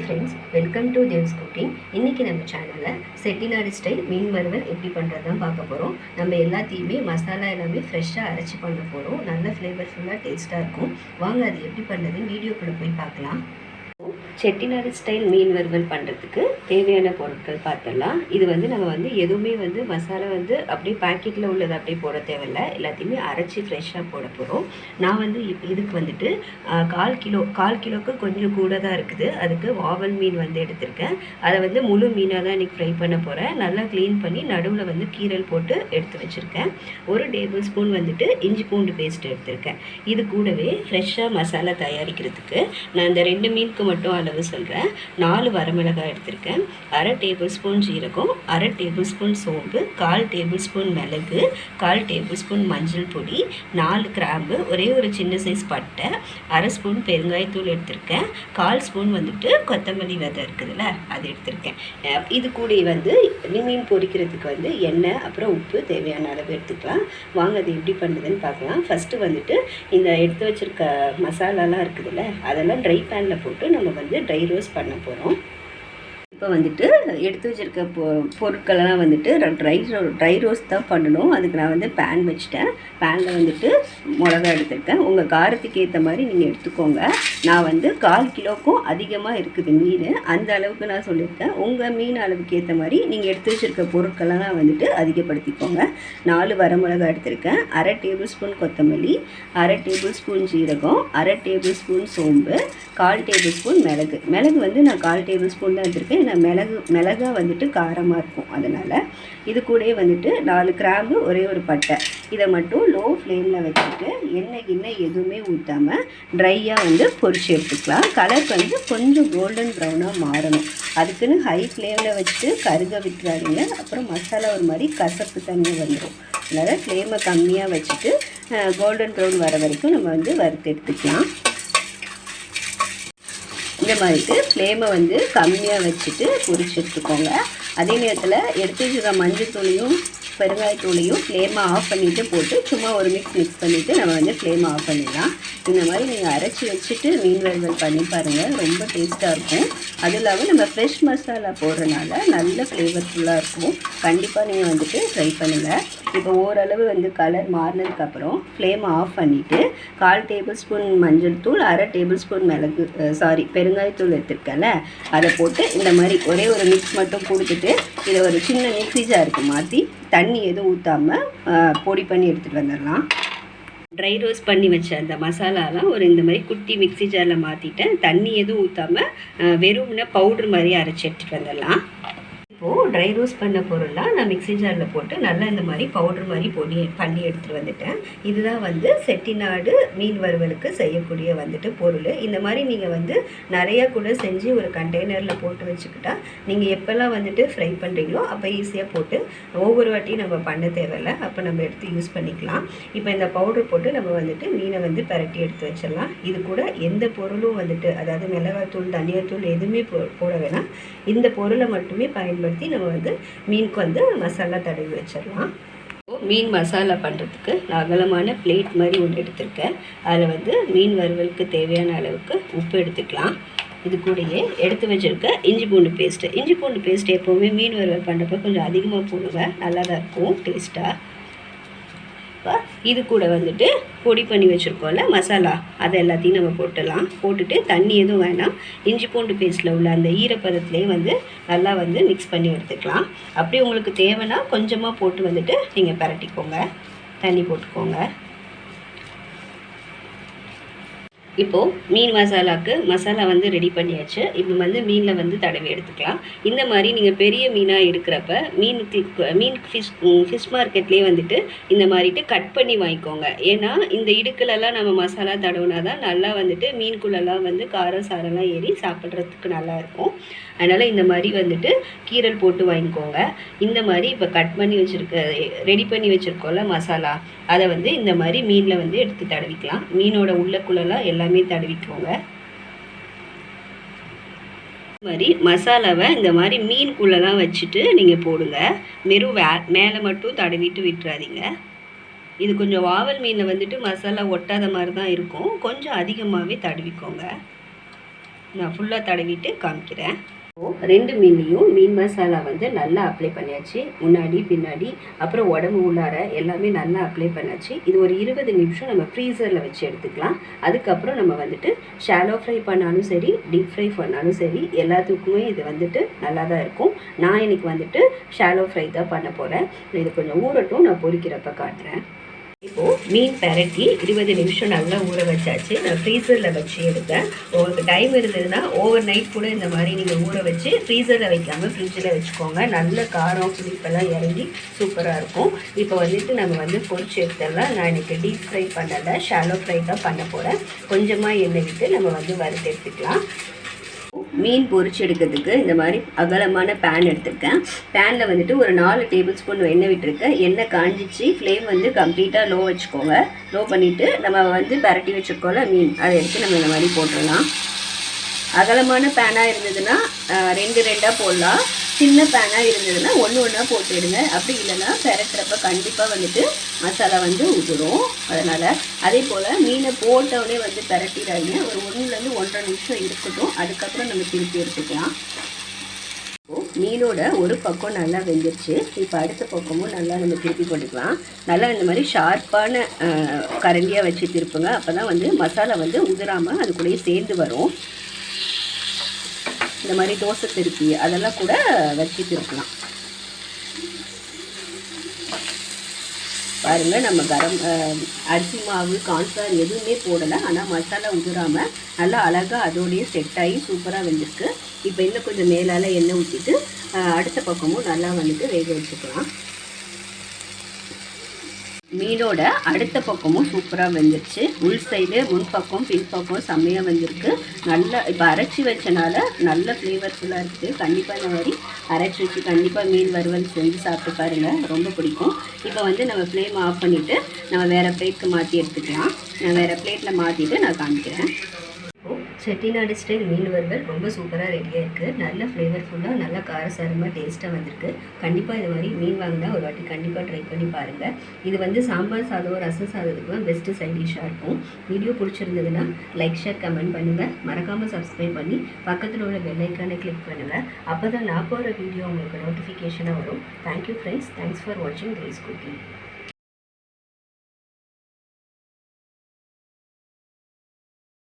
friends, welcome to Dev's Cooking. இன்னைக்கு நம்ம சேனல்ல செட்டிநாடு ஸ்டைல் மீன் வறுவல் எப்படி பண்றதுன்னு பார்க்க போறோம். நம்ம எல்லாத்தையுமே மசாலா எல்லாமே ஃப்ரெஷ்ஷா அரைச்சு பண்ண போறோம். நல்ல ஃப்ளேவர்ஃபுல்லா டேஸ்டா இருக்கும். வாங்க அது எப்படி பண்றதுன்னு வீடியோக்குள்ள போய் பார்க்கலாம். செட்டிநாடு ஸ்டைல் மீன் வறுவல் பண்ணுறதுக்கு தேவையான பொருட்கள் பார்த்துடலாம். இது நம்ம எதுவுமே மசாலா அப்படியே பாக்கெட்டில் உள்ளது அப்படியே போட தேவையில்லை. எல்லாத்தையுமே அரைச்சி ஃப்ரெஷ்ஷாக போட போகிறோம். நான் இதுக்கு கால் கிலோவுக்கு கொஞ்சம் கூட தான் இருக்குது. அதுக்கு வாவல் மீன் எடுத்திருக்கேன். அதை முழு மீனாக தான் இன்றைக்கி ஃப்ரை பண்ண போகிறேன். நல்லா க்ளீன் பண்ணி நடுவில் கீரல் போட்டு எடுத்து வச்சுருக்கேன். 1 டேபிள் ஸ்பூன் இஞ்சி பூண்டு பேஸ்ட் எடுத்திருக்கேன். இது கூடவே ஃப்ரெஷ்ஷாக மசாலா தயாரிக்கிறதுக்கு நான் இந்த 2 மீனுக்கு மட்டும் அளவு சொல்கிறேன். 4 வரமிளகாய் எடுத்திருக்கேன். 1/2 டேபிள் ஸ்பூன் ஜீரகம், 1/2 டேபிள் ஸ்பூன் சோம்பு, 1/4 டேபிள் ஸ்பூன் மிளகு, 1/4 டேபிள் ஸ்பூன் மஞ்சள் பொடி, 4 கிராம்பு, ஒரே ஒரு சின்ன சைஸ் பட்டை, 1/2 ஸ்பூன் பெருங்காயத்தூள் எடுத்திருக்கேன். 1/4 ஸ்பூன் கொத்தமல்லி விதை இருக்குதுல்ல, அது எடுத்திருக்கேன். இது கூட மீன் பொரிக்கிறதுக்கு எண்ணெய் அப்புறம் உப்பு தேவையான அளவு எடுத்துக்கலாம். வாங்க அது எப்படி பண்ணுறதுன்னு பார்க்கலாம். ஃபஸ்ட்டு இந்த எடுத்து வச்சுருக்க மசாலாலாம் இருக்குதுல்ல, அதெல்லாம் ட்ரை பேனில் போட்டு நம்ம ட்ரை ரோஸ்ட் பண்ண போகிறோம். இப்போ எடுத்து வச்சுருக்க பொருட்களெல்லாம் ட்ரை ரோஸ்ட் தான் பண்ணணும். அதுக்கு நான் பேன் வச்சுட்டேன். பேனில் மிளகா எடுத்துருக்கேன். உங்கள் காரத்துக்கு ஏற்ற மாதிரி நீங்கள் எடுத்துக்கோங்க. நான் 1/4 கிலோக்கும் அதிகமாக இருக்குது மீன், அந்த அளவுக்கு நான் சொல்லியிருக்கேன். உங்கள் மீன் அளவுக்கு ஏற்ற மாதிரி நீங்கள் எடுத்து வச்சுருக்க பொருட்களெல்லாம் அதிகப்படுத்திக்கோங்க. 4 வரமிளகா எடுத்திருக்கேன். 1/2 டேபிள் ஸ்பூன் கொத்தமல்லி, 1/2 டேபிள் ஸ்பூன் ஜீரகம், 1/2 டேபிள் ஸ்பூன் சோம்பு, 1/4 டேபிள் ஸ்பூன் மிளகு. நான் 1/4 டேபிள் ஸ்பூன் தான் எடுத்திருக்கேன். மிளகா காரமாக இருக்கும். அதனால் இது கூட 4 கிராம்பு, ஒரே ஒரு பட்டை. இதை மட்டும் லோ ஃப்ளேமில் வச்சுட்டு எண்ணெய் எதுவுமே ஊற்றாமல் ட்ரையாக பொரிச்சு எடுத்துக்கலாம். கலர் கொஞ்சம் கோல்டன் ப்ரௌனாக மாறணும். அதுக்குன்னு ஹை ஃப்ளேமில் வச்சுட்டு கருக விட்டுறாதீங்க. அப்புறம் மசாலா ஒரு மாதிரி கசப்பு தண்ணி வந்துடும். அதனால் ஃப்ளேமை கம்மியாக வச்சுட்டு கோல்டன் ப்ரௌன் வர வரைக்கும் நம்ம வறுத்து எடுத்துக்கலாம். இந்த மாதிரி ஃப்ளேமை கம்மியாக வச்சுட்டு பொரிச்சு எடுத்துக்கோங்க. அதே நேரத்தில் எடுத்து வச்சுருக்க மஞ்சள் தூளையும் பெருங்காயத்தூளையும் ஃப்ளேமை ஆஃப் பண்ணிவிட்டு போட்டு சும்மா ஒரு மிக்ஸ் பண்ணிவிட்டு நம்ம ஃப்ளேமை ஆஃப் பண்ணிடலாம். இந்த மாதிரி நீங்கள் அரைச்சி வச்சுட்டு மீன் வறுவல் பண்ணி பாருங்கள், ரொம்ப டேஸ்ட்டாக இருக்கும். அதுவும் இல்லாமல் நம்ம ஃப்ரெஷ் மசாலா போடுறதுனால நல்ல ஃப்ளேவர்ஃபுல்லாக இருக்கும். கண்டிப்பாக நீங்கள் ட்ரை பண்ணுங்கள். இப்போ ஓரளவு கலர் மாறினதுக்கப்புறம் ஃப்ளேமை ஆஃப் பண்ணிவிட்டு 1/4 டேபிள் ஸ்பூன் மஞ்சள் தூள், 1/2 டேபிள் ஸ்பூன் பெருங்காயத்தூள் எடுத்துருக்கேன்ல, அதை போட்டு இந்த மாதிரி ஒரே ஒரு மிக்ஸ் மட்டும் கொடுத்துட்டு இதை ஒரு சின்ன மிக்ஸி ஜாருக்கு மாற்றி தண்ணி எதுவும் ஊற்றாமல் பொடி பண்ணி எடுத்துகிட்டு வந்துடலாம். ட்ரை ரோஸ்ட் பண்ணி வச்ச அந்த மசாலாலாம் இந்த மாதிரி குட்டி மிக்ஸி ஜாரில் மாற்றிட்டேன். தண்ணி எதுவும் ஊற்றாமல் வெறும்னா பவுட்ரு மாதிரி அரைச்சி எடுத்துகிட்டு வந்துடலாம். இப்போது ட்ரை ரோஸ்ட் பண்ண பொருள்லாம் நான் மிக்ஸி ஜாரில் போட்டு நல்லா இந்த மாதிரி பவுட்ரு மாதிரி பண்ணி எடுத்துகிட்டு வந்துட்டேன். இதுதான் செட்டிநாடு மீன் வறுவலுக்கு செய்யக்கூடிய பொருள். இந்த மாதிரி நீங்கள் நிறையா கூட செஞ்சு ஒரு கண்டெய்னரில் போட்டு வச்சுக்கிட்டா நீங்கள் எப்போல்லாம் ஃப்ரை பண்ணுறீங்களோ அப்போ ஈஸியாக போட்டு ஒவ்வொரு வாட்டியும் நம்ம பண்ண தேவையில்லை. அப்போ நம்ம எடுத்து யூஸ் பண்ணிக்கலாம். இப்போ இந்த பவுட்ரு போட்டு நம்ம மீனை பரட்டி எடுத்து வச்சிடலாம். இது கூட எந்த பொருளும் அதாவது மிளகாத்தூள், தனியாத்தூள் எதுவுமே போட வேணாம். இந்த பொருளை மட்டுமே பயன்படுத்தி நம்ம மீனுக்கு மசாலா தடவி வச்சிடலாம். மீன் மசாலா பண்ணுறதுக்கு நான் அகலமான பிளேட் மாதிரி ஒன்று எடுத்திருக்கேன். அதில் மீன் வறுவலுக்கு தேவையான அளவுக்கு உப்பு எடுத்துக்கலாம். இது கூடயே எடுத்து வச்சுருக்க இஞ்சி பூண்டு பேஸ்ட்டு எப்போவுமே மீன் வறுவல் பண்ணுறப்ப கொஞ்சம் அதிகமாக போடுங்க, நல்லா தான் இருக்கும் டேஸ்ட்டாக. இது கூட பொடி பண்ணி வச்சுருக்கோம்ல மசாலா, அதை எல்லாத்தையும் நம்ம போட்டுடலாம். போட்டுட்டு தண்ணி எதுவும் வேணாம். இஞ்சி பூண்டு பேஸ்ட்டில் உள்ள அந்த ஈரப்பதத்துலேயே நல்லா மிக்ஸ் பண்ணி எடுத்துக்கலாம். அப்படி உங்களுக்கு தேவைன்னா கொஞ்சமாக போட்டு நீங்கள் பரட்டிக்கோங்க, தண்ணி போட்டுக்கோங்க. இப்போது மீன் மசாலா ரெடி பண்ணியாச்சு. இப்போ மீனில் தடவி எடுத்துக்கலாம். இந்த மாதிரி நீங்கள் பெரிய மீனாக எடுக்கிறப்ப மீன் ஃபிஷ் மார்க்கெட்லேயே இந்த மாதிரிட்டு கட் பண்ணி வாங்கிக்கோங்க. ஏன்னா இந்த இடுக்கிலெல்லாம் நம்ம மசாலா தடவுனா தான் நல்லா மீனுக்குள்ளெல்லாம் காரம் சாரெல்லாம் ஏறி சாப்பிட்றதுக்கு நல்லாயிருக்கும். அதனால் இந்த மாதிரி கீரல் போட்டு வாங்கிக்கோங்க. இந்த மாதிரி இப்போ கட் பண்ணி ரெடி பண்ணி வச்சுருக்கோம்ல மசாலா, அதை இந்த மாதிரி மீனில் எடுத்து தடவிக்கலாம். மீனோட உள்ளக்குள்ளெல்லாம் எல்லாமே தடவிக்கோங்க. இந்த மாதிரி மசாலாவை இந்த மாதிரி மீனுக்குள்ளெல்லாம் வச்சுட்டு நீங்கள் போடுங்க. மேலே மட்டும் தடவிட்டு விட்டுறாதீங்க. இது கொஞ்சம் வாவல் மீனில் மசாலா ஒட்டாத மாதிரி தான் இருக்கும். கொஞ்சம் அதிகமாகவே தடவிக்கோங்க. நான் ஃபுல்லாக தடவிட்டு காமிக்கிறேன். ரெண்டு மீன்லையும் மீன் மசாலா வந்து நல்லா அப்ளை பண்ணியாச்சு. முன்னாடி பின்னாடி அப்புறம் உடம்பு உள்ளார எல்லாமே நல்லா அப்ளை பண்ணியாச்சு. இது ஒரு 20 நிமிஷம் நம்ம ஃப்ரீசரில் வச்சு எடுத்துக்கலாம். அதுக்கப்புறம் நம்ம வந்துட்டு ஷாலோ ஃப்ரை பண்ணாலும் சரி, டீப் ஃப்ரை பண்ணாலும் சரி, எல்லாத்துக்குமே இது வந்துட்டு நல்லா தான் இருக்கும். நான் இன்னைக்கு வந்துட்டு ஷாலோ ஃப்ரை தான் பண்ண போகிறேன். இது கொஞ்சம் ஊறட்டும், நான் பொரிக்கிறப்ப காட்டுறேன். இப்போது மீன் பெரட்டி 20 நிமிஷம் நல்லா ஊற வச்சாச்சு. நான் ஃப்ரீசரில் வச்சு எடுத்தேன். உங்களுக்கு டைம் இருந்ததுன்னா ஓவர் நைட் கூட இந்த மாதிரி நீங்கள் ஊற வச்சு ஃப்ரீசரில் வைக்காமல் ஃப்ரிட்ஜில் வச்சுக்கோங்க. நல்ல காரம் புளிப்பெல்லாம் இறங்கி சூப்பராக இருக்கும். இப்போ வந்துட்டு நம்ம வந்து பொரிச்சு எடுத்துடலாம். நான் இன்றைக்கி டீப் ஃப்ரை பண்ணலை, ஷாலோ ஃப்ரை தான் பண்ண போகிறேன். கொஞ்சமாக எண்ணெய் விட்டு நம்ம வந்து வறுத்து எடுத்துக்கலாம். மீன் பொரிச்சு எடுக்கிறதுக்கு இந்த மாதிரி அகலமான பேன் எடுத்துருக்கேன். பேனில் வந்துட்டு ஒரு 4 டேபிள் ஸ்பூன் எண்ணெய் விட்டுருக்கேன். எண்ணெய் காஞ்சிச்சு. ஃப்ளேம் வந்து கம்ப்ளீட்டாக லோ வச்சுக்கோங்க. லோ பண்ணிவிட்டு நம்ம வந்து பரட்டி வச்சுருக்கோம்ல மீன், அதை எடுத்து நம்ம இந்த மாதிரி போட்டுடலாம். அகலமான பேனாக இருந்ததுன்னா 2 போடலாம். சின்ன பேனாக இருந்ததுன்னா ஒன்றா போட்டுடுங்க. அப்படி இல்லைன்னா பெரட்டுறப்ப கண்டிப்பாக வந்துட்டு மசாலா வந்து உதிரும். அதனால் அதே போல் மீனை போட்டவுடனே வந்து பெரட்டிடாதீங்க. ஒரு 1லேருந்து 1.5 நிமிஷம் இருக்கட்டும். அதுக்கப்புறம் நம்ம திருப்பி எடுத்துக்கலாம். மீனோட ஒரு பக்கம் நல்லா வெந்துருச்சு. இப்போ அடுத்த பக்கமும் நல்லா நம்ம திருப்பி போட்டுக்கலாம். நல்லா இந்த மாதிரி ஷார்ப்பான கரண்டியாக வச்சு திருப்புங்க. அப்போ தான் வந்து மசாலா வந்து உதிராமல் அது கூடயே சேர்ந்து வரும். இந்த மாதிரி தோசை திருப்பி அதெல்லாம் கூட வச்சு திருப்பலாம். பாருங்கள், நம்ம அரிசி மாவு கார்ன்ஃப்ளவர் எதுவுமே போடலை. ஆனால் மசாலா உதிராமல் நல்லா அழகாக அதோடையே செட் ஆகி சூப்பராக வெந்திருக்கு. இப்போ இன்னும் கொஞ்சம் மேலால் எண்ணெய் ஊற்றிட்டு அடுத்த பக்கமும் நல்லா வந்துட்டு வேக வச்சுக்கலாம். மீனோட அடுத்த பக்கமும் சூப்பராக வெந்துருச்சு. உள் சைடு முன்பக்கம் பின்பக்கம் செம்மையாக வெந்திருக்கு. நல்லா இப்போ அரைச்சி வச்சனால நல்ல ஃப்ளேவர்ஃபுல்லாக இருக்குது. கண்டிப்பாக இந்த மாதிரி அரைச்சி வச்சு கண்டிப்பாக மீன் வறுவல் செஞ்சு சாப்பிட்டு பாருங்கள், ரொம்ப பிடிக்கும். இப்போ வந்து நம்ம ஃப்ளேம் ஆஃப் பண்ணிவிட்டு நம்ம வேறு பிளேட்க்கு மாற்றி எடுத்துக்கலாம். நான் வேறு பிளேட்டில் மாற்றிட்டு நான் காமிக்கிறேன். செட்டிநாடு ஸ்டைல் மீன் வறுவல் ரொம்ப சூப்பராக ரெடியாக இருக்குது. நல்ல ஃப்ளேவர்ஃபுல்லாக நல்லா காரசாரமாக டேஸ்ட்டாக வந்திருக்கு. கண்டிப்பாக இந்த மாதிரி மீன் வாங்கினா ஒரு வாட்டி கண்டிப்பாக ட்ரை பண்ணி பாருங்கள். இது வந்து சாம்பார் சாதம், ரசம் சாதத்துக்குலாம் பெஸ்ட்டு சைட் டிஷ்ஷாக இருக்கும். வீடியோ பிடிச்சிருந்ததுன்னா லைக், ஷேர், கமெண்ட் பண்ணுங்கள். மறக்காமல் சப்ஸ்கிரைப் பண்ணி பக்கத்தில் உள்ள பெல் ஐக்கானை கிளிக் பண்ணுங்கள். அப்போ தான் நான் போகிற வீடியோ உங்களுக்கு நோட்டிஃபிகேஷனாக வரும். Thank you friends. தேங்க்ஸ் ஃபார் வாட்சிங் கிரேஸ் குக்கிங்.